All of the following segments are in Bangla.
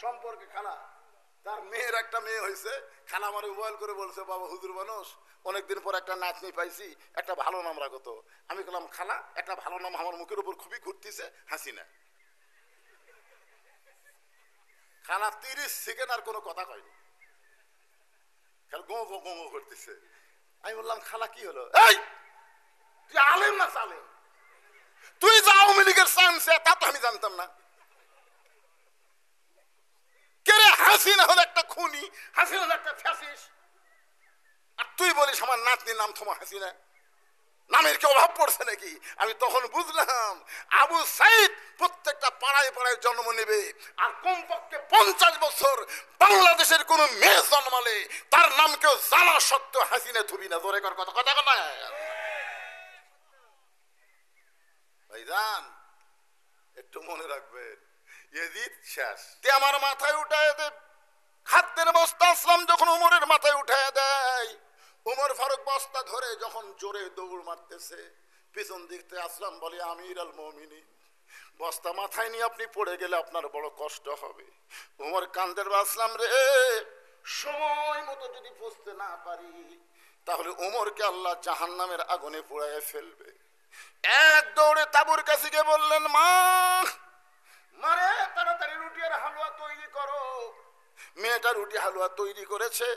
সম্পর্কে খালা, তার মেয়ের একটা মেয়ে হয়েছে। খালা আমার মোবাইল করে বলছে, বাবা হুজুর মানুষ, অনেকদিন পর একটা নাতনি পাইছি, একটা ভালো নাম রাখো তো। আমি বললাম, খালা একটা ভালো নাম আমার মুখের উপর খুবই ঘুরতেছে, হাসিনা। খালা 30 সেকেন্ড আর কোনো কথা কয়নি, খালি গো গো গো করতেছে। আমি বললাম, খালা কি হলো? এই তুই আলেম না চালেম? তুই যে আওয়ামী লীগের চামচা তা তো আমি জানতাম না। কে রে? হাসিনা হলো একটা খুনি, হাসিনা হলো একটা ফ্যাসিস্ট, আর তুই বলিস আমার নাতনির নাম তোমার হাসিনা? নামের কি অভাব পড়ছে নাকি? আমি তখন বুঝলাম আবু সাইদ প্রত্যেকটা পাড়ায় পাড়ায় জন্ম নেবে, আর কমপক্ষে 50 বছর বাংলাদেশের কোন মেয়ে জন্মালে তার নাম কেউ জানা সত্ত্বেও হাসিনা থুবি না। জোরে কর কথা, কথা কথা। ভাইজান একটু মনে রাখবেন, ইয়াজিদ শেষ। আমার মাথায় উঠায় দে খাদ্যের বস্তা। আসলাম যখন উমরের মাথায় উঠায় দেয়, উমর ফারুক বস্তা ধরে যখন জোরে দৌড় মারতেছে, পিছন দিক থেকে আসলাম বলে, আমির আল মুমিনিন, বস্তা মাথায় নিয়ে আপনি পড়ে গেলে আপনার বড় কষ্ট হবে। উমর কান্দের, আসলাম রে, সময় মতো যদি পৌঁছতে না পারি তাহলে উমরকে আল্লাহ জাহান্নামের আগুনে পোড়ায় ফেলবে। এক দৌড়ে তাবুর কাছে গিয়ে বললেন, মা মারে তাড়াতাড়ি রুটি আর হালুয়া তৈরি করো। মেয়েটা রুটি হালুয়া তৈরি করেছে।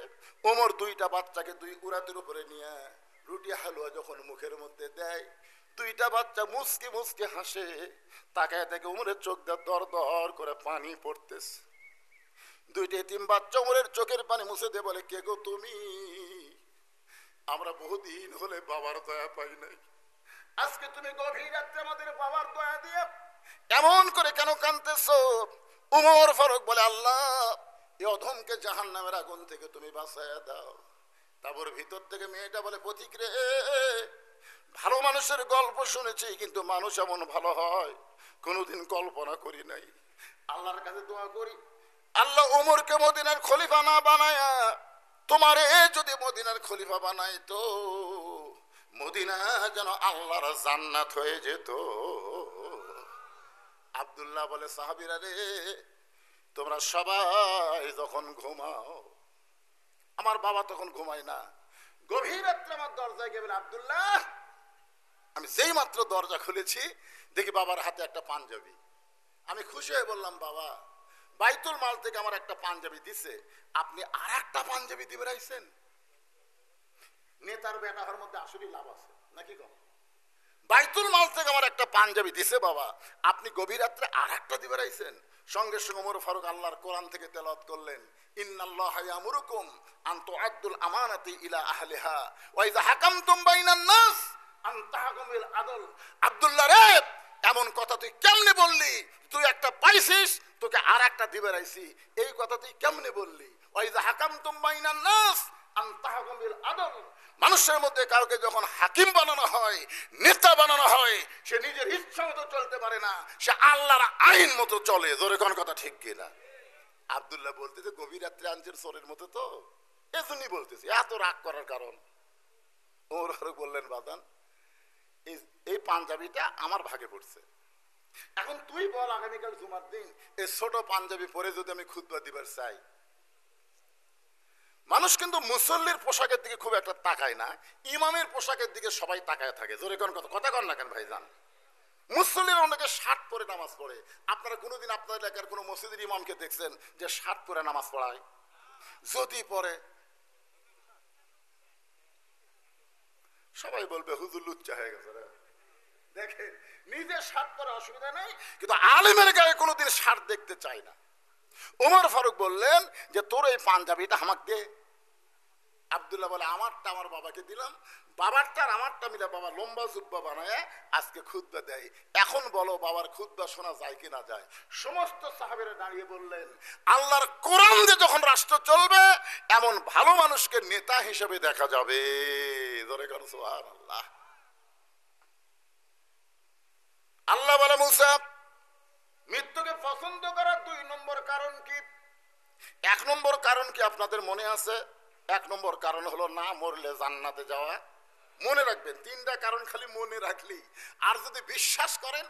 ওমর দুইটা বাচ্চাকে দুই উরাতের উপরে নিয়ে রুটি হালুয়া যখন মুখের মধ্যে দেয়, দুইটা বাচ্চা মুসকে মুসকে হাসে। তাকায় থেকে উমরের চোখ দিয়ে দর দর করে পানি পড়তেছে। দুইটা এতিম বাচ্চা উমরের চোখের পানি মুছে দিয়ে বলে, কে গো তুমি? আমরা বহুদিন হলে বাবার দয়া পাই নাই, আজকে তুমি গভীর রাত্রে আমাদের বাবার দয়া দিয়ে এমন করে কেন কাঁদতেছো? উমর ফারুক বলে, আল্লাহ এই অধমকে জাহান্নামের আগুন থেকে তুমি বাঁচায়া দাও। তারপর ভিতর থেকে মেয়েটা বলে, পথিক রে, ভালো মানুষের গল্প শুনেছি, কিন্তু মানুষ এমন ভালো হয় কোনোদিন কল্পনা করি নাই। আল্লাহর কাছে দোয়া করি, আল্লাহ উমরকে মদিনার খলিফা না বানায়া তোমারে যদি মদিনার খলিফা বানাই তো মদিনা যেন আল্লাহর জান্নাত হয়ে যেত। আব্দুল্লাহ বলে, সাহাবীরা রে, তোমরা সবাই যখন ঘুমাও, আমার বাবা তখন ঘুমায় না, গভীর রাত্রে আমার দরজায় গিয়ে বলে, আব্দুল্লাহ, আমি যেই মাত্র দরজা খুলেছি দেখি বাবার হাতে একটা পাঞ্জাবি। আমি খুশি হয়ে বললাম, বাবা বাইতুল মাল থেকে আমার একটা পাঞ্জাবি দিছে, আপনি আর একটা পাঞ্জাবি দিবে রাইছেন? নেতার বেটা হওয়ার মধ্যে আসলে লাভ আছে নাকি কম? বাইতুল মাল থেকে আমার একটা পাঞ্জাবি দিছে বাবা, আপনি গভীর রাত্রে আর একটা দিবে রাইছেন? সঙ্গে সঙ্গে ওমর ফারুক আল্লাহর কোরআন থেকে তেলাওয়াত করলেন, ইন্নাল্লাহা ইয়ামুরুকুম আন তুআদ্দুল আমানাতি ইলা আহলিহা ওয়া ইযা হাকামতুম বাইনান নাস আন তাহকুমু বিল আদল। আব্দুল্লাহ রে, এমন কথা তুই কেমনে বললি? তুই একটা পাইছিস, তোকে আর একটা দিবে রাইছি, এই কথা তুই কেমনে বললি? ওয়া ইযা হাকামতুম বাইনান নাস আন তাহকুমু বিল আদল। মানুষের মধ্যে কাউকে যখন হাকিম বানানো হয়, নেতা বানানো হয়, সে নিজের ইচ্ছা মতো চলতে পারে না, সে আল্লাহর আইন মতো চলে। জোরে কোন কথা ঠিক কিনা? আব্দুল্লাহ বলতেছে, গভীর রাত্রে আনছেন চোরের মতো, তো এজন্যই বলতেছি, এত রাগ করার কারণ? ওমর ফারুক বললেন, বাদান এই পাঞ্জাবিটা আমার ভাগে পড়ছে, এখন তুই বল আগামীকাল জুমার দিন এই ছোট পাঞ্জাবি পরে যদি আমি খুতবা দিবার চাই। মানুষ কিন্তু মুসল্লির পোশাকের দিকে খুব একটা তাকায় না, ইমামের পোশাকের দিকে সবাই তাকায় থাকে। জোরে কোন কথা, কথা কন না কেন ভাইজান? মুসল্লিরা অনেকে শার্ট পরে নামাজ পড়ে। আপনারা কোনোদিন আপনার এলাকার কোনো মসজিদের ইমামকে দেখছেন যে শার্ট পরে নামাজ পড়ায়? যদি পড়ে সবাই বলবে হুজুর লুচ্চা হয়ে গেছে। দেখেন, নিজে শার্ট পরে অসুবিধা নেই, কিন্তু আলেমের গায়ে কোনোদিন শার্ট দেখতে চায় না। ওমর ফারুক বললেন যে, তোর এই পাঞ্জাবিটা আমাকে দে। আব্দুল্লাহ বলে, আমারটা আমার বাবাকে দিলাম, বাবারটা আর আমারটা মিলে বাবা লম্বা জুব্বা বানায় আজকে খুতবা দেয়। এখন বলো বাবার খুতবা শোনা যায় কি না যায়? সমস্ত সাহাবীরা দাঁড়িয়ে বললেন, আল্লাহর কোরআন দিয়ে যখন রাষ্ট্র চলবে, এমন ভালো মানুষকে নেতা হিসেবে দেখা যাবে। ধরে কর সুবহানাল্লাহ। আল্লাহ বলে, মুসা মৃত্যুকে পছন্দ করার 2 নম্বর কারণ কি? 1 নম্বর কারণ কি আপনাদের মনে আছে? 1 নম্বর কারণ হলো না মরলে জান্নাতে যাওয়া। মনে রাখবেন, 3টা কারণ খালি মনে রাখলি, আর যদি বিশ্বাস করেন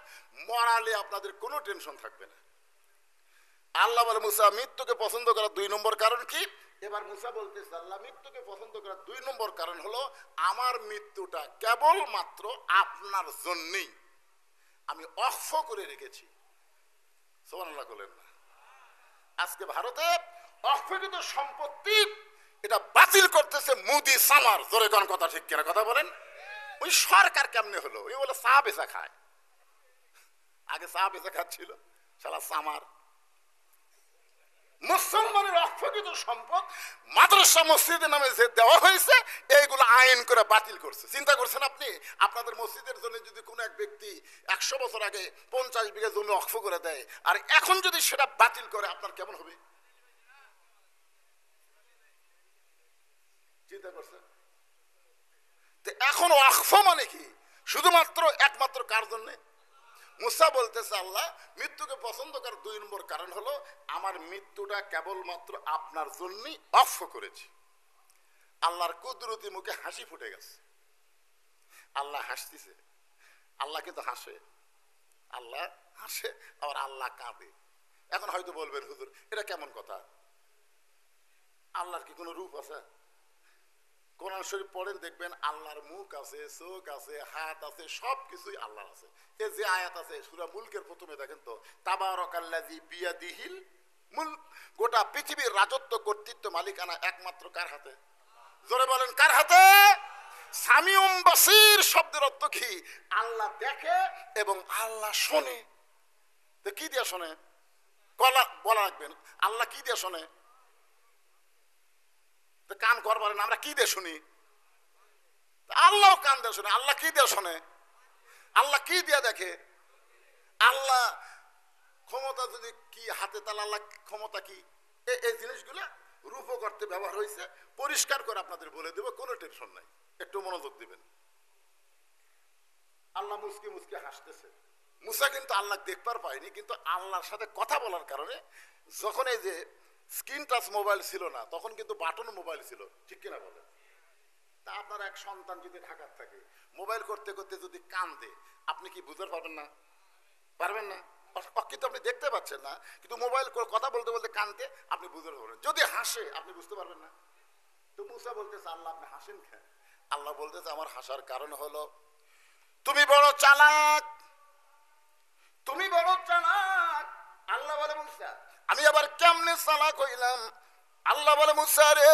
মরালে আপনাদের কোনো টেনশন থাকবে না। আল্লাহ বলে মুসা মৃত্যুকে পছন্দ করার 2 নম্বর কারণ কি? এবার মুসা বলতেছে আল্লাহ মৃত্যুকে পছন্দ করার 2 নম্বর কারণ হলো আমার মৃত্যুটা কেবল মাত্র আপনার জন্যই আমি অক্ষ করে রেখেছি। সুবহানাল্লাহ বলেন না। আজকে ভারতে অক্ষকৃত সম্পত্তি এটা বাতিল করতেছে মোদি সামার। জোরে কোন কথা ঠিক কিনা কথা বলেন? ওই সরকার কেমনে হলো? ওই বলে চা বেচা খায়, আগে চা বেচা খাচ্ছিল শালা সামার। মুসলমানের অক্ষকৃত সম্পদ মাদ্রাসা মসজিদের নামে যে দেওয়া হয়েছে এইগুলো আইন করে বাতিল করছে। চিন্তা করছেন আপনি আপনাদের মসজিদের জন্য যদি কোনো এক ব্যক্তি 100 বছর আগে 50 বিঘা জমি অক্ষ করে দেয় আর এখন যদি সেটা বাতিল করে আপনার কেমন হবে? চিন্তা করছেন? এখন ওয়াকফ মানে কি? শুধুমাত্র একমাত্র কার জন্য? মুসা বলতেছে আল্লাহ মৃত্যুকে পছন্দ করার 2 নম্বর কারণ হলো আমার মৃত্যুটা কেবলমাত্র আপনার জন্যই ওয়াকফ করেছি। আল্লাহর কুদরতি মুখে হাসি ফুটে গেছে। আল্লাহ হাসতেছে। আল্লাহ কিন্তু হাসে, আল্লাহ হাসে আবার আল্লাহ কাঁদে। এখন হয়তো বলবেন হুজুর এটা কেমন কথা? আল্লাহর কি কোনো রূপ আছে? কোরআন শরীফ পড়েন দেখবেন আল্লাহর মুখ আছে, চোখ আছে, হাত আছে, সবকিছুই আল্লাহর আছে। এই যে আয়াত আছে সূরা মুলকের প্রথমে দেখেন তো তাবারাকাল্লাযী বিয়াদিহিল মুলক, গোটা পৃথিবীর রাজত্ব কর্তৃত্ব মালিকানা একমাত্র কার হাতে? জোরে বলেন কার হাতে? সামিউম বাসীর শব্দের অর্থ কি? আল্লাহ দেখে এবং আল্লাহ শোনে। তো কি দিয়ে শোনে? গলা বলা রাখবেন আল্লাহ কি দিয়ে শোনে? কান করবেন আমরা কি দিয়ে শুনি? আল্লাহ কান দিয়ে শুনে। আল্লাহ কি দিয়ে শোনে? আল্লাহ কি দিয়ে দেখে? আল্লাহ ক্ষমতা যদি কি হাতে তাহলে আল্লাহ ক্ষমতা কি? এই জিনিসগুলো রূপ করতে ব্যবহার হয়েছে। পরিষ্কার করে আপনাদের বলে দেব, কোনো টেনশন নাই, একটু মনোযোগ দিবেন। আল্লাহ মুসকি মুসকি হাসতেছে। মুসা কিন্তু আল্লাহ দেখবার পায়নি, কিন্তু আল্লাহর সাথে কথা বলার কারণে যখন এই যে স্ক্রিন টাচ মোবাইল ছিল না তখন কিন্তু বাটন মোবাইল ছিল, ঠিক কিনা বলেন? তা আপনার এক সন্তান যদি ঢাকার থাকে মোবাইল করতে করতে যদি কান্দে আপনি কি বুঝতে পারবেন না? পারবেন না? কিন্তু আপনি দেখতে পাচ্ছেন না, কিন্তু মোবাইল কথা বলতে বলতে কান্দে আপনি বুঝতে পারবেন। যদি হাসে আপনি বুঝতে পারবেন না। তো মুসা বলতেছে আল্লাহ আপনি হাসেন কেন? আল্লাহ বলতেছে আমার হাসার কারণ হলো তুমি বড় চালাক, তুমি বড় চালাক। আল্লাহ বলে মুসা আমি আবার কেমনে চালাক হইলাম? আল্লাহ বলে মুসা রে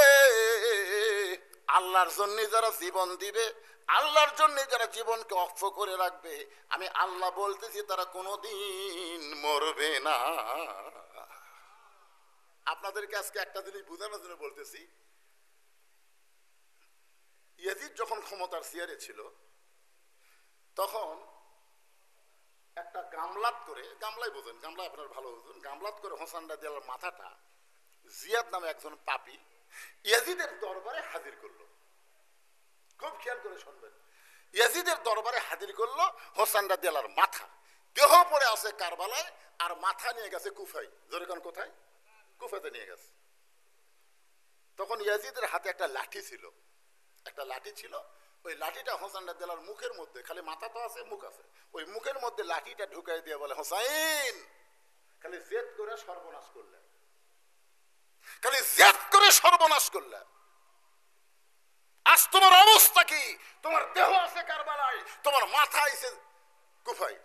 আল্লাহর জন্য যারা জীবন দিবে, আল্লাহর জন্য যারা জীবনকে অক্ষ করে রাখবে, আমি আল্লাহ বলতেছি তারা কোনোদিন মরবে না। আপনাদেরকে আজকে একটা জিনিস বোঝানোর জন্য বলতেছি, ইয়াজিদ যখন ক্ষমতার চেয়ারে ছিল তখন একটা গামলাত করে, গামলাই বোঝেন, গামলা আপনার ভালো বুঝুন, গামলাত করে হোসেন রাদিয়াল্লাহর মাথাটা জিয়াদ নামে একজন পাপী ইয়াজিদের দরবারে হাজির করলো। খুব খেয়াল করে শুনবেন, ইয়াজিদের দরবারে হাজির করলো হোসেন রাদিয়াল্লাহর মাথা। দেহ পড়ে আছে কারবালায় আর মাথা নিয়ে গেছে কুফায়। জোরে কোন কোথায়? কুফাতে নিয়ে গেছে। তখন ইয়াজিদের হাতে একটা লাঠি ছিল, একটা লাঠি ছিল। ওই লাঠিটা হোসেন রাদিয়াল্লাহর মুখের মধ্যে, খালি মাথা তো আছে মুখ আছে, ওই মুখের মধ্যে লাঠিটা ঢুকাই দিয়ে বলে হোসেন খালি জেদ করে সর্বনাশ করলেন, খালি জেদ করে সর্বনাশ করলেন। আজ তোমার অবস্থা কি? তোমার দেহ আছে কারবালায়, তোমার মাথা আছে কুফায়,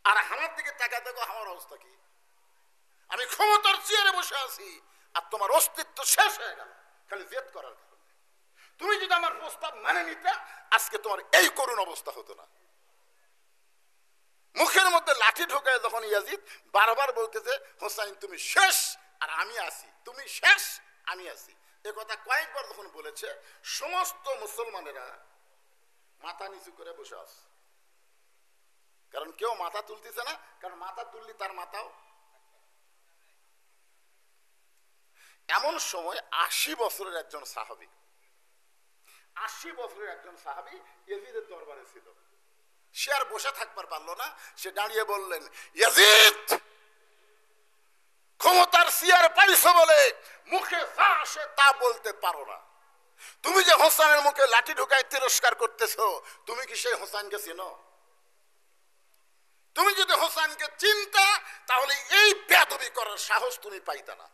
আর আমার দিকে তাকা দেখো আমার অবস্থা কি? আমি ক্ষমতার চেয়ারে বসে আছি আর তোমার অস্তিত্ব শেষ হয়ে গেল খালি জেদ করার কারণে। তুমি যদি আমার প্রস্তাব মানে নিতে আজকে তোমার এই করুণ অবস্থা হতো না। মুখের মধ্যে লাঠি ঢোকায় যখন ইয়াজিদ বারবার বলতেছে হোসাইন তুমি শেষ আর আমি আছি, তুমি শেষ আমি আছি, এ কথা কয়েকবার যখন বলেছে সমস্ত মুসলমানেরা মাথা নিচু করে বসে আছে। কারণ কেউ মাথা তুলতেছে না, কারণ মাথা তুললে তার মাথাও। এমন সময় 80 বছরের একজন সাহাবী, 80 বছরের একজন সাহাবী ইয়াজিদের দরবারে ছিল। সে আর বসে থাকবার পারলো না, সে দাঁড়িয়ে বললেন ইয়াজিদ ক্ষমতার চেয়ার পাইছো বলে মুখে যা আসে তা বলতে পারো না। তুমি যে হোসেনের মুখে লাঠি ঢুকায় তিরস্কার করতেছো, তুমি কি সেই হোসেনকে চিনো? তুমি যদি হোসেনকে চিনতা তাহলে এই বেয়াদবি করার করার সাহস তুমি পাইতা না।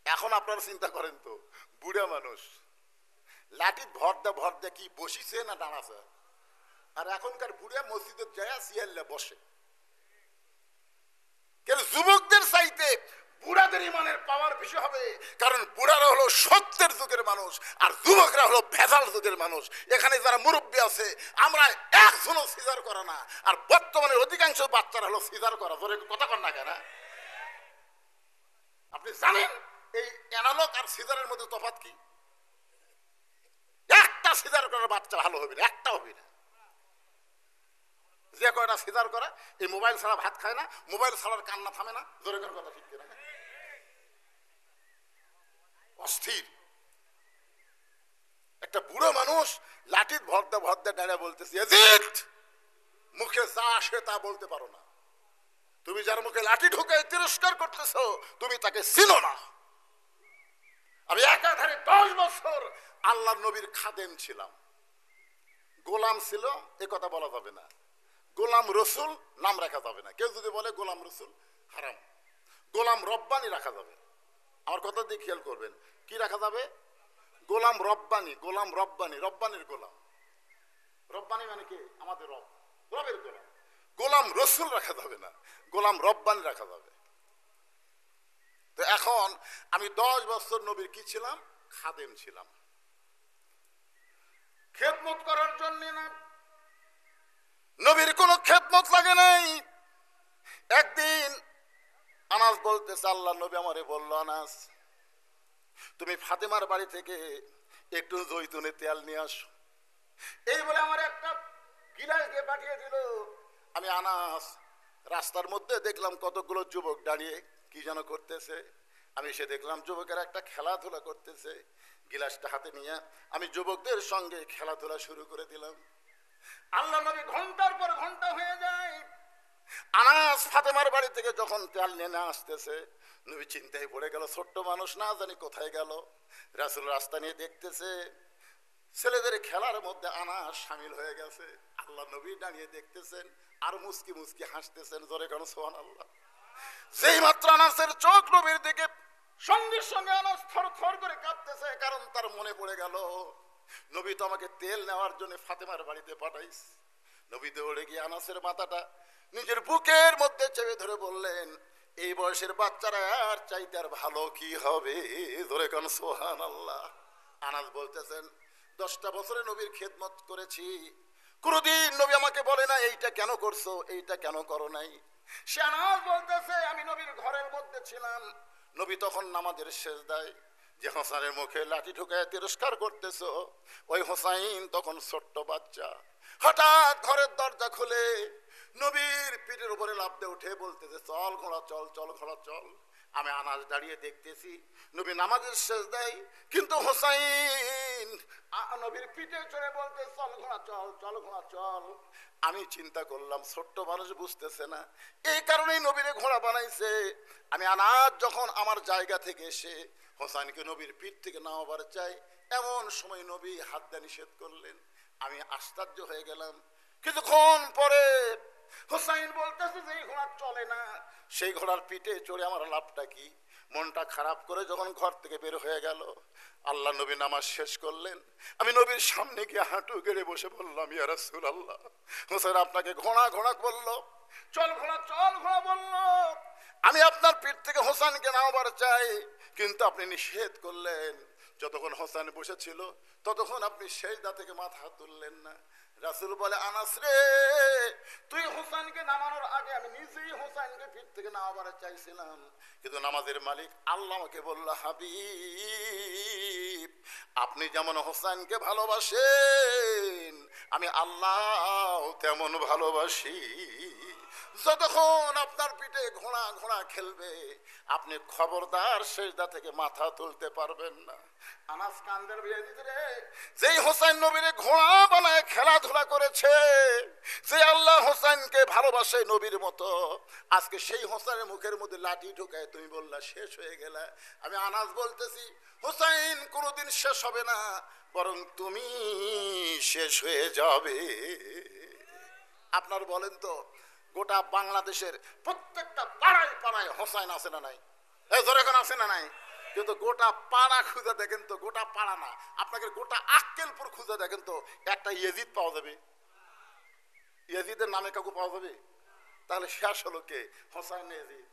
এখন আপনারা চিন্তা করেন তো, বুড়া মানুষ লাঠি ভর দে কি বসিছে না দাঁড়াছে? আর এখনকার বুড়া মসজিদে যায় সিয়াল্লা বসে। কেন যুবকদের চাইতে বুড়াদের ইমানের পাওয়ার বেশি হবে, কারণ বুড়ারা হলো সত্যের যুগের মানুষ আর যুবকরা হলো ভেজাল যুগের মানুষ। এখানে যারা মুরব্বী আছে আমরা একজনও সিজার করে না, আর বর্তমানে অধিকাংশ বাচ্চারা হলো সিজার করা। জোরে কথা কর না কেন? আপনি জানেন এই অ্যানালগ আর সিজারের মধ্যে তফাৎ কি? একটা সিজার করার বাচ্চা ভালো হবে না, একটা হবে না। যে কয়টা সিজার করে এই মোবাইল ছাড়া ভাত খায় না, মোবাইল ছাড়ার কান্না থামে না। জোরে করে কথা ঠিক কিনা? অস্থির একটা বুড়ো মানুষ লাঠির ভরদা দাঁড়িয়ে বলতেছে, ইয়াজিদ মুখে যা আসে তা বলতে পারো না। তুমি যার মুখে লাঠি ঢুকে তিরস্কার করতেছো তুমি তাকে চিনো না। আমি একাধারে 10 বছর আল্লাহর নবীর খাদেম ছিলাম। গোলাম ছিল এ কথা বলা যাবে না, গোলাম রসুল নাম রাখা যাবে না। কেউ যদি বলে গোলাম রসুল হারাম, গোলাম রব্বানি রাখা যাবে। আমার কথা দিয়ে খেয়াল করবেন, কি রাখা যাবে? গোলাম রব্বানি, গোলাম রব্বানি, রব্বানির গোলাম। রব্বানি মানে কি? আমাদের রব, রবের গোলাম। গোলাম রসুল রাখা যাবে না, গোলাম রব্বানি রাখা যাবে। তো এখন আমি 10 বছর নবীর কি ছিলাম? খাদেম ছিলাম। খেদমত করার জন্য না, নবীর কোন খেদমত লাগে নাই। একদিন আনাস বলতেছে, আল্লাহ নবী আমারে বলল, আনাস তুমি ফাতেমার বাড়ি থেকে একটু জৈতুনের তেল নিয়ে আসো। এই বলে আমার একটা গিলাস দিয়ে পাঠিয়ে দিল। আমি আনাস রাস্তার মধ্যে দেখলাম কতগুলো যুবক দাঁড়িয়ে কি যেন করতেছে। আমি সে দেখলাম যুবকেরা একটা খেলাধুলা করতেছে। গিলাসটা হাতে নিয়ে আমি যুবকদের সঙ্গে খেলাধুলা শুরু করে দিলাম। আল্লাহ নবী ঘন্টার পর ঘন্টা হয়ে যায়। আনাস ফাতেমার বাড়ি থেকে যখন তেল নিয়ে আসতেছে, নবী চিন্তায় পড়ে গেল, ছোট্ট মানুষ না জানি কোথায় গেল। রাসূল রাস্তা নিয়ে দেখতেছে ছেলেদের খেলার মধ্যে আনাস সামিল হয়ে গেছে। আল্লাহ নবী দাঁড়িয়ে দেখতেছেন আর মুস্কি মুস্কি হাসতেছেন। জোরে কেন সুবহানাল্লাহ। যেই মাত্র আনাসের চোখ নবীর দিকে, সঙ্গে সঙ্গে আনাস থর থর করে কাঁপতেছে, কারণ তার মনে পড়ে গেল নবী তো আমাকে তেল নেওয়ার জন্য ফাতেমার বাড়িতে পাঠাইস। নবী দৌড়ে গিয়ে আনাসের মাথাটা নিজের বুকের মধ্যে চেপে ধরে বললেন, এই বয়সের বাচ্চারা আর চাইতে আর ভালো কি হবে? ধরে কেন সুবহানাল্লাহ। আনাস বলতেছেন 10টা বছরে নবীর খেদমত করেছি, কোনদিন নবী আমাকে বলে না এইটা কেন করছো, এইটা কেন করো নাই। সে আনাস বলতেছে আমি নবীর ঘরের মধ্যে ছিলাম। নবী তখন নামাজের সেজদায় যে হোসাইনের মুখে লাঠি ঢুকায় তিরস্কার করতেছো, ওই হোসাইন তখন ছোট্ট বাচ্চা। হঠাৎ ঘরের দরজা খুলে নবীর পিঠের উপরে লাফ দিয়ে উঠে বলতেছে, চল ঘোড়া চল, চল ঘোড়া চল। আমি আনাস দাঁড়িয়ে দেখতেছি নবী নামাজের সেজদায়, কিন্তু হোসাইন নবীর পিঠে চড়ে বলতে, চল ঘোড়া চল, চল ঘোড়া চল। আমি চিন্তা করলাম ছোট্ট মানুষ বুঝতেছে না, এই কারণেই নবীরে ঘোড়া বানাইছে। আমি আনাস যখন আমার জায়গা থেকে এসে হোসাইনকে নবীর পিঠ থেকে নামাবার চাই, এমন সময় নবী হাত দিয়ে নিষেধ করলেন। আমি আশ্চর্য হয়ে গেলাম। কিছুক্ষণ পরে হোসাইন বলতেছে যে এই ঘোড়া চলে না, সেই ঘোড়ার পিঠে চড়ে আমার লাভটা কি? মনটা খারাপ করে যখন ঘর থেকে বের হয়ে গেল, আল্লাহ নবী নামাজ শেষ করলেন। আমি নবীর সামনে গিয়ে হাঁটু গেড়ে বসে বললাম, ইয়া রাসূলুল্লাহ, হোসেন আপনাকে ঘোড়া ঘোড়া বলল, চল ঘোড়া চল ঘোড়া বলল, আমি আপনার পিঠ থেকে হোসেনকে নামাবার চাই, কিন্তু আপনি নিষেধ করলেন। যতক্ষণ হোসেন বসেছিল ততক্ষণ আপনি সেজদা থেকে মাথা তুললেন না। রাসূল বলে, আনাস রে, তুই হোসেনকে নামানোর আগে আমি নিজেই হোসেনকে পিঠ থেকে নামাবার চাইছিলাম, কিন্তু নামাজের মালিক আল্লাহ আমাকে বলল, হাবিব আপনি যেমন হোসেনকে ভালোবাসেন আমি আল্লাহ তেমন ভালোবাসি। যতক্ষণ আপনার পিঠে ঘোড়া ঘোড়া খেলবে আপনি খবরদার সেজদা থেকে মাথা তুলতে পারবেন না। আনাস কান্দের রে, যেই হোসেন নবীরে ঘোড়া বানায় খেলাধুলা করেছে, যে আল্লাহ হোসেনকে ভালোবাসে নবীর মতো, আজকে সেই হোসেনের মুখের মধ্যে লাঠি ঢুকায় তুমি বললা শেষ হয়ে গেলা। আমি আনাস বলতেছি হোসেন কোনোদিন শেষ হবে না, বরং তুমি শেষ হয়ে যাবে। আপনার বলেন তো গোটা বাংলাদেশের প্রত্যেকটা পাড়ায় পাড়ায় হোসাইন আছে না নাই? এই ধরে এখন আছে না নাই? কিন্তু গোটা পাড়া খুঁজে দেখেন তো, গোটা পাড়া না, আপনাকে গোটা আক্কেলপুর খুঁজে দেখেন তো, একটা ইয়েজিদ পাওয়া যাবে? ইয়েজিদের নামে কাউকে পাওয়া যাবে? তাহলে শেষ হলো কে? হোসাইন ইয়েজিদ।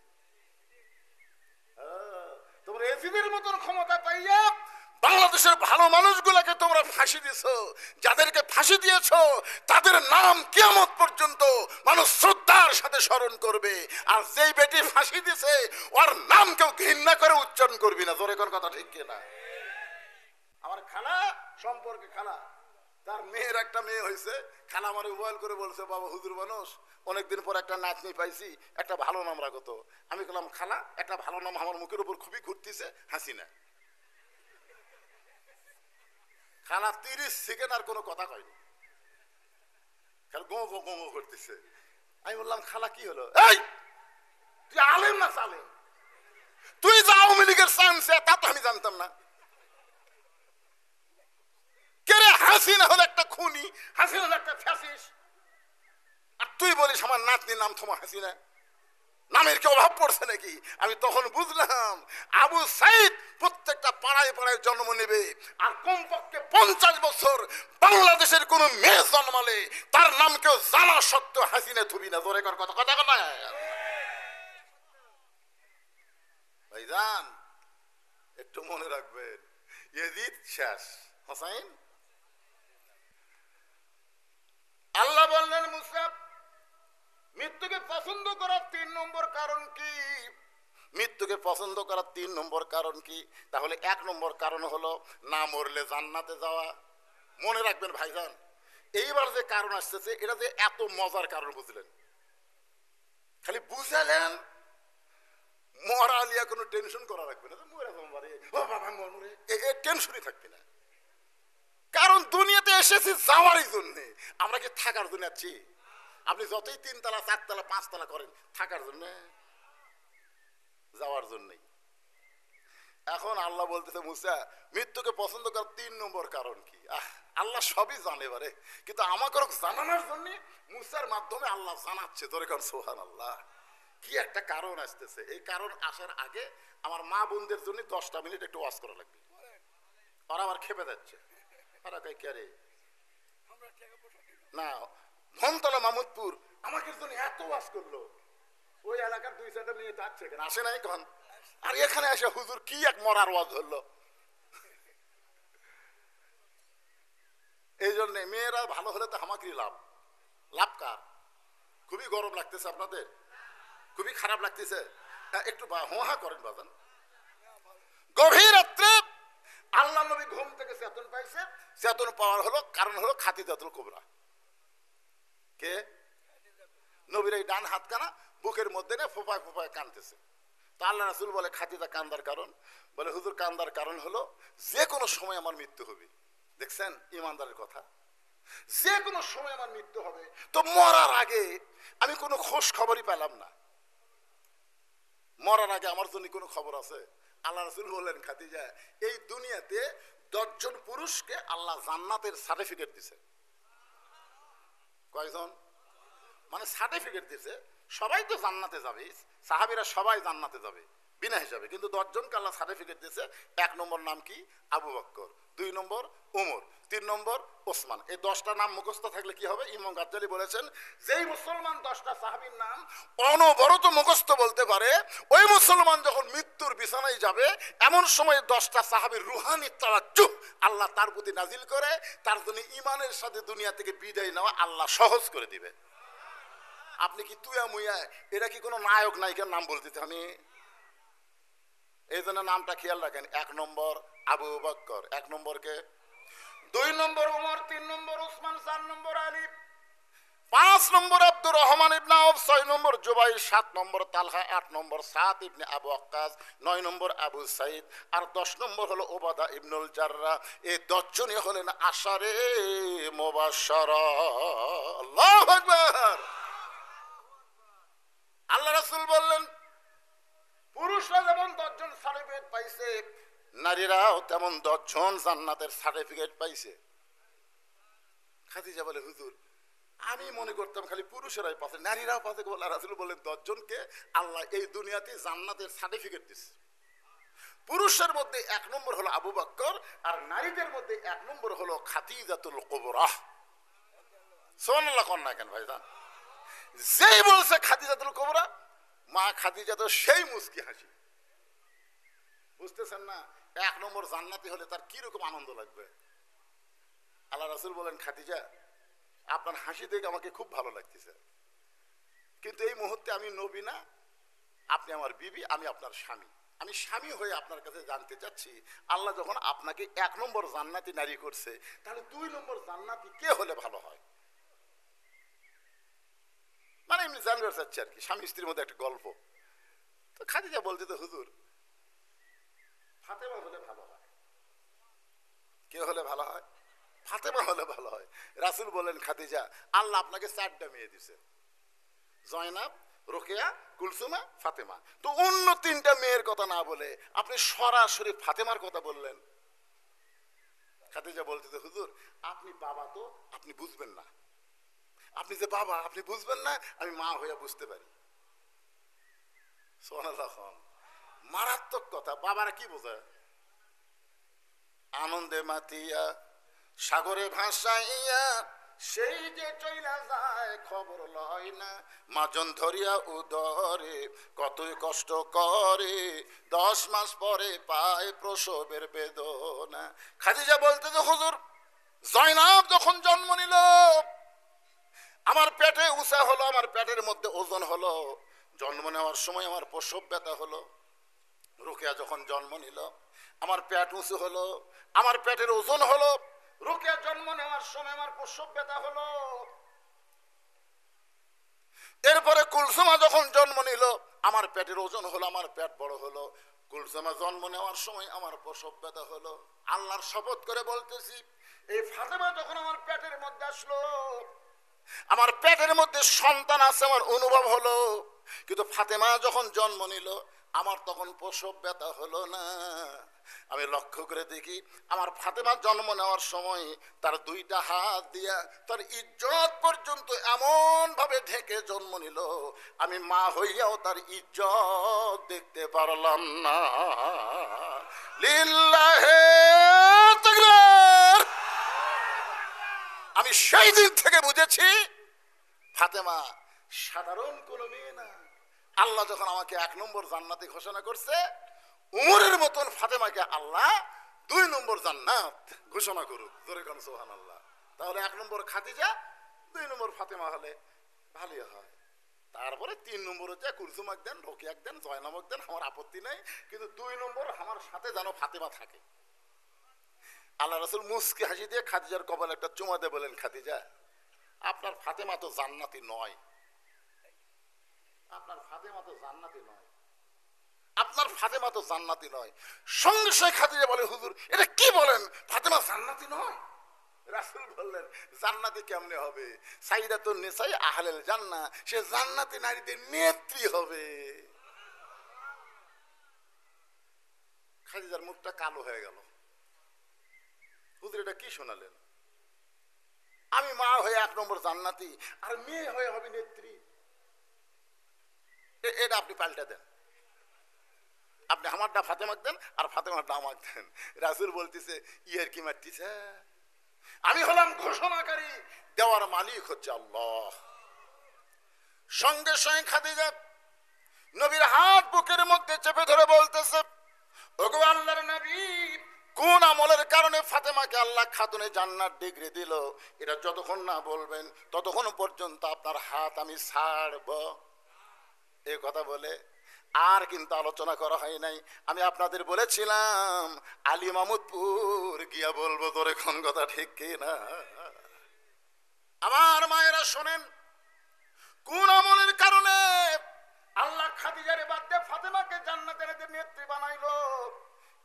তোমরা ইয়েজিদের মতন ক্ষমতা পাইয়া বাংলাদেশের ভালো মানুষগুলোকে তোমরা ফাঁসি দিয়েছো। যাদেরকে ফাঁসি দিয়েছো তাদের নাম কিয়ামত পর্যন্ত মানুষ শ্রদ্ধার সাথে স্মরণ করবে, আর যেই বেটি ফাঁসি দিছে ওর নাম কেউ ঘৃণা করে উচ্চারণ করবি না। জোরে কোন কথা ঠিক কিনা? আমার খালা সম্পর্কে খালা, তার মেয়ের একটা মেয়ে হয়েছে, খালা আমার মোবাইল করে বলছে, বাবা হুজুর মানুষ অনেকদিন পর একটা নাতনি পাইছি, একটা ভালো নাম রাখো তো। আমি বললাম, খালা একটা ভালো নাম আমার মুখের উপর খুবই ঘুরতেছে, হাসিনা। খালা 30 সেকেন্ড আর কোনো কথা কয়নি, খালি গো গো গো করতেছে। আমি বললাম, খালা কি হলো? এই তুই আলেম না সালেম? তুই যা আওয়ামী লীগের চান্স তা তো আমি জানতাম না। কে রে? হাসিনা হলো একটা খুনি, হাসিনা হলো একটা ফ্যাসিস্ট, আর তুই বলিস আমার নাতনির নাম তোমার হাসিনা? নামের কি অভাব পড়ছে নাকি? আমি তখন বুঝলাম আবু সাইদ প্রত্যেকটা পাড়ায় পাড়ায় জন্ম নেবে, আর কমপক্ষে 50 বছর বাংলাদেশের কোন মেয়ে জন্মালে তার নাম কেউ জানা সত্ত্বেও হাসিনা থুবি না। জোরে কর কথা, কথা কথা। ভাইজান একটু মনে রাখবেন, ইয়েজিদ শেষ, হোসাইন। আল্লাহ বললেন, মুসা মৃত্যুকে পছন্দ করার 3 নম্বর কারণ কি? মৃত্যুকে পছন্দ করার 3 নম্বর কারণ কি? তাহলে 1 নম্বর কারণ হলো না মরলে জান্নাতে যাওয়া। মনে রাখবেন ভাইজান, এইবার যে কারণ আসতেছে এটা যে এত মজার কারণ বুঝলেন, খালি বুঝালেন, মরা লিয়া কোনো টেনশন করা রাখবে না, মরে যাবে ও বাবা মরে, এই টেনশনই থাকবে না। কারণ দুনিয়াতে এসেছি যাওয়ারই জন্য, আমরা কি থাকার জন্য আছি? আপনি যতই 3 তলা 4 তলা 5 তলা করেন, থাকার জন্য, যাওয়ার জন্যই। এখন আল্লাহ বলতেছে, মুসা মৃত্যুকে পছন্দ করার 3 নম্বর কারণ কি? আল্লাহ সবই জানে বারে, কিন্তু আমাকে জানানোর জন্য মুসার মাধ্যমে আল্লাহ জানাচ্ছে। তোরে কারণ সুবহানাল্লাহ, কি একটা কারণ আসতেছে। এই কারণ আসার আগে আমার মা বোনদের জন্য 10টা মিনিট একটু ওয়াজ করা লাগবে। ওরা আবার খেপে যাচ্ছে, ওরা কই কে রে? না, ধনতলা মামুদপুর আমাকে জন্য এত ওয়াজ করলো, ওই এলাকার 2-4টা মেয়ে যাচ্ছে কেন, আসে নাই কখন? আর এখানে এসে হুজুর কি এক মরার ওয়াজ ধরলো। এই জন্য মেয়েরা ভালো হলে তো আমাকেই লাভ। লাভ কার? খুবই গরম লাগতেছে আপনাদের? খুবই খারাপ লাগতেছে? একটু হোহা করেন বাজান। গভীর রাত্রে আল্লাহ নবী ঘুম থেকে চেতন পাইছে। চেতন পাওয়ার হলো কারণ হলো খাদিজাতুল কুবরা। কে? নবীর এই ডান হাত কানা বুকের মধ্যে না ফোপায় ফোপায় কানতেছে। তা আল্লাহ রাসূল বলে, খাদিজা কান্দার কারণ? বলে, হুজুর কান্দার কারণ হলো যে কোনো সময় আমার মৃত্যু হবে। দেখছেন ইমানদারের কথা, যে কোনো সময় আমার মৃত্যু হবে। তো মরার আগে আমি কোনো খোঁজ খবরই পেলাম না। মরার আগে আমার জন্য কোনো খবর আছে? আল্লাহ রাসূল বললেন, খাদিজা এই দুনিয়াতে 10 জন পুরুষকে আল্লাহ জান্নাতের সার্টিফিকেট দিছে। কয়জন? মানে সার্টিফিকেট দিছে, সবাই তো জান্নাতে যাবে, সাহাবীরা সবাই জান্নাতে যাবে বিনা হিসাবে, কিন্তু 10 জনকে আল্লাহ সার্টিফিকেট দিয়েছে। 1 নম্বর নাম কি? আবু বকর, 2 নম্বর ওমর, 3 নম্বর ওসমান। এই 10টা নাম মুখস্থ থাকলে কি হবে? ইমাম গাজ্জালি বলেছেন, যেই মুসলমান 10টা সাহাবীর নাম অনবরত মুখস্থ বলতে পারে, ওই মুসলমান যখন মৃত্যুর বিছানায় যাবে এমন সময় 10টা সাহাবীর রুহানি তাওয়াজ্জুহ আল্লাহ তার প্রতি নাজিল করে, তার জন্য ঈমানের সাথে দুনিয়া থেকে বিদায় নেওয়া আল্লাহ সহজ করে দিবে। আপনি কি তুয়া মুয়া, এটা কি কোনো নায়ক নায়িকার নাম বলতে? আমি এই জন্য নামটা খেয়াল রাখেন। 1 নম্বর আবু বকর, 1 নম্বরকে, 2 নম্বর ওমর, 3 নম্বর ওসমান, 4 নম্বর আলী, 5 নম্বর আব্দুর রহমান ইবনে আউফ, 6 নম্বর জুবাইর, 7 নম্বর তালহা, 8 নম্বর সাদ ইবনে আবু ওয়াক্কাস, 9 নম্বর আবু সাইদ, আর 10 নম্বর হলো ওবাদা ইবনুল জাররাহ। এই 10 জনই হলেন আশারে মুবাশশারা। আল্লাহু আকবার। আল্লাহ রাসূল বললেন, পুরুষরা যেমন 10 জন সার্টিফিকেট পাইছে, নারীরাও তেমন 10 জন জান্নাতের সার্টিফিকেট পাইছে। খাদিজা বলে, হুজুর আমি মনে করতাম খালি পুরুষেরাই পাচ্ছে, নারীরাও পাচ্ছে। আল্লাহ রাসূল বলেন 10 জনকে আল্লাহ এই দুনিয়াতে জান্নাতের সার্টিফিকেট দিচ্ছে। পুরুষের মধ্যে 1 নম্বর হলো আবু বকর, আর নারীদের মধ্যে 1 নম্বর হলো খাদিজাতুল কুবরা। সুবহানাল্লাহ কোন না কেন ভাইজান? যেই বলছে খাদিজাতুল কুবরা, মা খাদিজা তো সেই মুস্কি হাসি। বুঝতেছেন না? 1 নম্বর জান্নাতি হলে তার কি রকম আনন্দ লাগবে। আল্লাহ রাসূল বলেন, খাদিজা আপনার হাসি দেখে আমাকে খুব ভালো লাগতেছে, কিন্তু এই মুহূর্তে আমি নবী না, আপনি আমার বিবি, আমি আপনার স্বামী। আমি স্বামী হয়ে আপনার কাছে জানতে চাচ্ছি, আল্লাহ যখন আপনাকে 1 নম্বর জান্নাতি নারী করছে, তাহলে 2 নম্বর জান্নাতি কে হলে ভালো হয়? মানে এমনি জানতে চাচ্ছি আর কি, স্বামী স্ত্রীর মধ্যে একটা গল্প। তো খাদিজা বলতে, তো হুজুর ফাতেমা হলে ভালো হয়। কে হলে ভালো হয়? ফাতেমা হলে ভালো হয়। রাসূল বলেন, খাদিজা আল্লাহ আপনাকে 4টা মেয়ে দিছে, জয়নাব, রোকেয়া, কুলসুমা, ফাতেমা। তো অন্য 3টা মেয়ের কথা না বলে আপনি সরাসরি ফাতেমার কথা বললেন। খাদিজা বলতে, হুজুর আপনি বাবা, তো আপনি বুঝবেন না, আপনি যে বাবা আপনি বুঝবেন না, আমি মা হইয়া বুঝতে পারি। সুবহানাল্লাহ। মারাত্মক কথা। বাবারা কি বোঝে? আনন্দে মাতিয়া সাগরে ভাসাইয়া সেই যে চইলা যায় খবর লয় না, মাজন ধরিয়া উদরে কতই কষ্ট করে, 10 মাস পরে পায় প্রসবের বেদনা। খাদিজা বলতে, যে হুজুর জয়নাব যখন জন্ম নিল, আমার পেটে উঁচা হলো, আমার পেটের মধ্যে ওজন হলো, জন্ম নেওয়ার সময় আমার প্রসব ব্যথা হলো। রোকেয়া যখন জন্ম নিল, আমার পেট উঁচু হলো, আমার পেটের ওজন হলো। রোকেয়া জন্ম নেওয়ার সময় আমার প্রসব ব্যথা হলো। এরপরে কুলসুমা যখন জন্ম নিল, আমার পেটের ওজন হলো, আমার পেট বড় হলো। কুলসুমা জন্ম নেওয়ার সময় আমার প্রসব ব্যথা হলো। আল্লাহর শপথ করে বলতেছি, এই ফাতেমা যখন আমার পেটের মধ্যে আসলো, আমার পেটের মধ্যে সন্তান আছে আমার অনুভব হলো, কিন্তু ফাতেমা যখন জন্ম নিল আমার তখন প্রসব ব্যথা হলো না। আমি লক্ষ্য করে দেখি, আমার ফাতেমা জন্ম নেওয়ার সময় তার 2টা হাত দিয়া তার ইজ্জত পর্যন্ত এমন ভাবে ঢেকে জন্ম নিল, আমি মা হইয়াও তার ইজ্জত দেখতে পারলাম না। লিল্লাহে তাকবীর। আমি সেই দিন থেকে বুঝেছি ফাতেমা সাধারণ কোনো মেয়ে না। আল্লাহ যখন আমাকে 1 নম্বর জান্নাতি ঘোষণা করছে, উমরের মতন ফাতেমাকে আল্লাহ 2 নম্বর জান্নাত ঘোষণা করুক। জোরে কোন সুবহানাল্লাহ। তাহলে 1 নম্বর খাদিজা, 2 নম্বর ফাতেমা হলে ভালোই হয়। তারপরে 3 নম্বর হচ্ছে কুলসুমাক দেন, রোকেয়াক দেন, জয়নাবক দেন, আমার আপত্তি নেই, কিন্তু 2 নম্বর আমার সাথে যেন ফাতেমা থাকে। আল্লাহ রাসূল মুস্কি হাসি দিয়ে খাদিজার কপালে একটা চুমা দিয়ে বলেন, খাদিজা আপনার ফাতেমা তো জান্নাতি নয়, আপনার ফাতেমা তো জান্নাতি নয়, আপনার ফাতেমা তো জান্নাতি নয়। সঙ্গে সঙ্গে খাদিজা বলে, হুজুর এটা কি বলেন, ফাতেমা জান্নাতি নয়? রাসূল বললেন, জান্নাতি কেমনে হবে? সাইয়্যিদাতুন নিসাই আহলিল জান্নাহ, সে জান্নাতি নারীদের নেত্রী হবে। খাদিজার মুখটা কালো হয়ে গেল। হুজুর এটা কি শোনালেন? আমি মা হয়ে 1 নম্বর জান্নাতি, আর মেয়ে হয়ে হবে নেত্রী। এটা আপনি পাল্টা দেন, আপনি আমারটা ফাতেমাক দেন আর ফাতেমারটা আমাকে দেন। রাসূল বলতেছে, ইয়ের কি মারতেছে? আমি হলাম ঘোষণাকারী, দেওয়ার মালিক হচ্ছে আল্লাহ। সঙ্গে সঙ্গে খাদিজা নবীর হাত বুকের মধ্যে চেপে ধরে বলতেছে, ওগো আল্লাহর নবী, কোন আমলের কারণে ফাতেমাকে আল্লাহ খাতুনে জান্নাত ডিগ্রি দিল, এটা যতক্ষণ না বলবেন ততক্ষণ পর্যন্ত আপনার হাত আমি ছাড়ব। এই কথা বলে আর কিন্তু আলোচনা করা হয় নাই। আমি আপনাদের বলেছিলাম আলী মাহমুদপুর গিয়া বলবো, তোরে কোন কথা ঠিক কিনা। আমার মায়েরা শোনেন, কোন আমলের কারণে আল্লাহ খাদিজারে বাদ দিয়ে ফাতেমাকে জান্নাতের নেত্রী বানাইলো,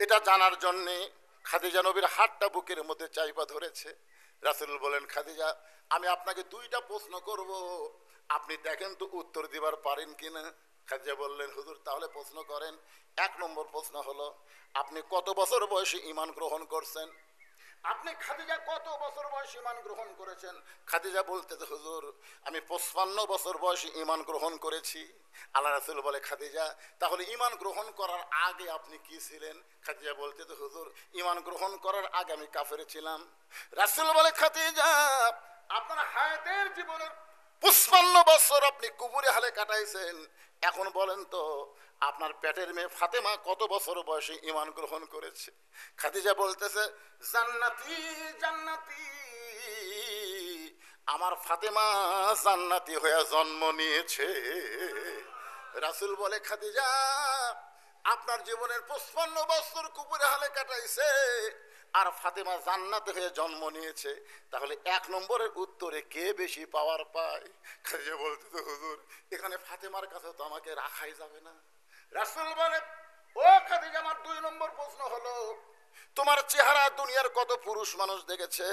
এটা জানার জন্যে খাদিজা নবীর হাতটা বুকের মধ্যে চাইপা ধরেছে। রাসূল বলেন, খাদিজা আমি আপনাকে 2টা প্রশ্ন করব, আপনি দেখেন তো উত্তর দিবার পারেন কিনা। খাদিজা বললেন, হুজুর তাহলে প্রশ্ন করেন। 1 নম্বর প্রশ্ন হলো, আপনি কত বছর বয়সে ঈমান গ্রহণ করছেন? আপনি খাদিজা কত বছর বয়সে ঈমান গ্রহণ করেছেন? খাদিজা বলতেছে হুজুর আমি 55 বছর বয়সে ঈমান গ্রহণ করেছি। আল্লাহ রাসূল বলে খাদিজা তাহলে ঈমান গ্রহণ করার আগে আপনি কি ছিলেন? খাদিজা বলতেছে হুজুর ঈমান গ্রহণ করার আগে আমি কাফের ছিলাম। রাসূল বলে খাদিজা আপনার হায়াতের জীবনের 55 বছর আপনি কুবুরে হালে কাটাইছেন, এখন বলেন তো আপনার পেটের মেয়ে ফাতেমা কত বছর বয়সে ঈমান গ্রহণ করেছে? খাদিজা বলতেছে জান্নাতি জান্নাতি, আমার ফাতেমা জান্নাতি হয়ে জন্ম নিয়েছে। রাসূল বলে খাদিজা আপনার জীবনের 55 বছর কুবুরে হালে কাটাইছে আর ফাতেমা জান্নাতে হয়ে জন্ম নিয়েছে, তাহলে 1 নম্বরের উত্তরে কে বেশি পাওয়ার পায়? খাদিজা বলতে তো হুজুর এখানে ফাতেমার কাছে তো আমাকে রাখাই যাবে না। রাসূল বলে ও খাদিজা আমার 2 নম্বর প্রশ্ন হলো তোমার চেহারা দুনিয়ার কত পুরুষ মানুষ দেখেছে?